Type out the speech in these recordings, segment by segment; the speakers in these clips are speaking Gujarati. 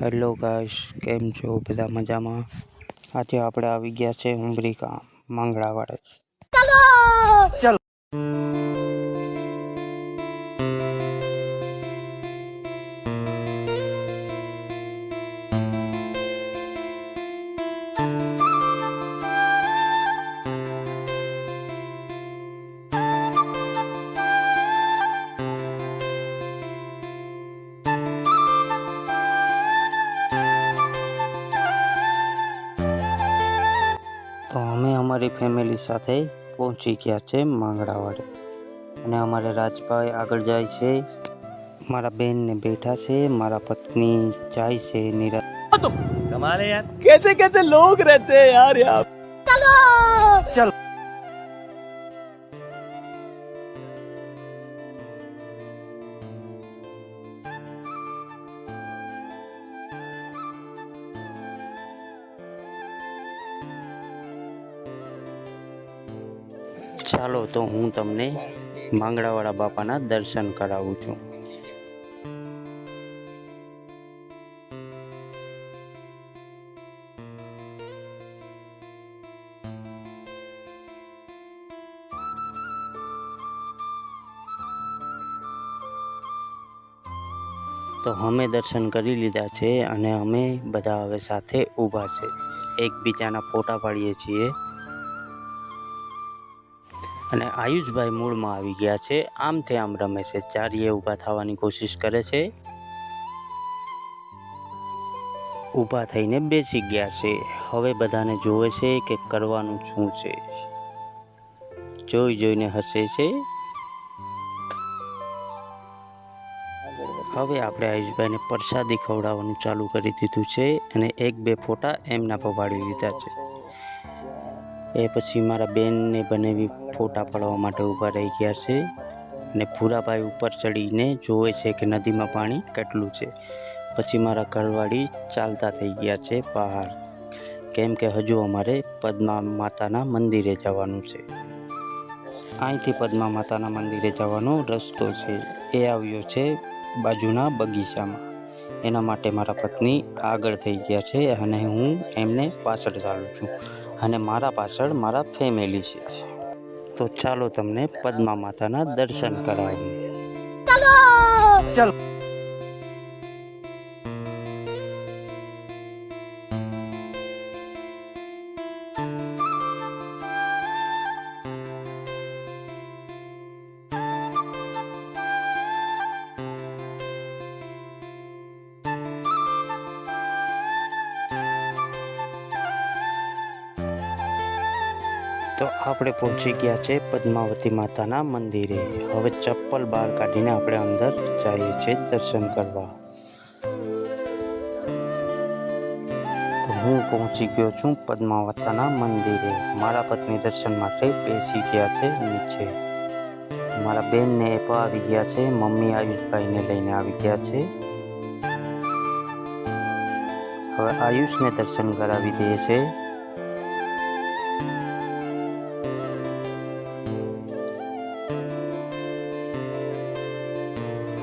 હેલો ગાઈસ, કેમ છો? બધા મજામાં? આજે આપણે આવી ગયા છે ઉમરીકા માંગડાવાડે. ચાલો. તો અમે અમારી ફેમિલી સાથે પહોંચી ગયા છે માંગડાવાડે અને અમારે રાજભાઈ આગળ જાય છે, મારા બેન ને બેઠા છે, મારા પત્ની જાય છે નિરાશ. कमाल है यार, कैसे कैसे लोग रहते हैं यार यहाँ। चलो चल ચાલો તો હું તમને માંગડાવાળા બાપાના દર્શન કરાવું છું. તો અમે દર્શન કરી લીધા છે અને અમે બધા હવે સાથે ઊભા છે, એકબીજાના ફોટા પાડીએ છીએ. અને આયુષભાઈ મૂળમાં આવી ગયા છે, આમથી આમ રમે છે, ચારીએ ઊભા થવાની કોશિશ કરે છે. ઊભા થઈને બેસી ગયા છે. હવે બધાને જોવે છે કે કરવાનું શું છે, જોઈ જોઈને હસે છે. હવે આપણે આયુષભાઈને પ્રસાદી ખવડાવવાનું ચાલુ કરી દીધું છે અને એક બે ફોટા એમના પર પાડી દીધા છે. એ પછી મારા બેનને બનેવી ફોટા પાડવા માટે ઊભા રહી ગયા છે અને ભૂરાભાઈ ઉપર ચડીને જોવે છે કે નદીમાં પાણી કેટલું છે. પછી મારા ઘરવાળી ચાલતા થઈ ગયા છે બહાર, કેમ કે હજુ અમારે પદ્મા માતાના મંદિરે જવાનું છે. અહીંથી પદ્મા માતાના મંદિરે જવાનો રસ્તો છે, એ આવ્યો છે બાજુના બગીચામાં. એના માટે મારા પત્ની આગળ થઈ ગયા છે અને હું એમને પાછળ ચાલું છું અને મારા પાછળ મારા ફેમિલી છે. તો ચાલો તમને પદ્મા માતાના દર્શન કરાવીએ. ચાલો. તો આપણે પહોંચી ગયા છે પદ્માવતી માતાના મંદિરે. હવે ચપ્પલ બહાર કાઢીને આપણે અંદર જઈએ છીએ દર્શન કરવા. તો હું પહોંચી ગયો છું પદ્માવતીના મંદિરે. મારા પત્ની દર્શન માટે બેસી ગયા છે નીચે. મારા બેનને એ પણ આવી ગયા છે, મમ્મી આયુષભાઈને લઈને આવી ગયા છે. હવે આયુષને દર્શન કરાવી દે છે.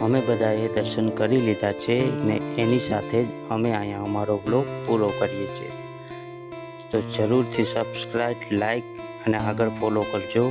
અમે બધાએ દર્શન કરી લીધા છે ને એની સાથે જ અમે અહીંયા અમારો બ્લોગ પૂરો કરીએ છીએ. તો જરૂરથી સબસ્ક્રાઈબ, લાઈક અને આગળ ફોલો કરજો.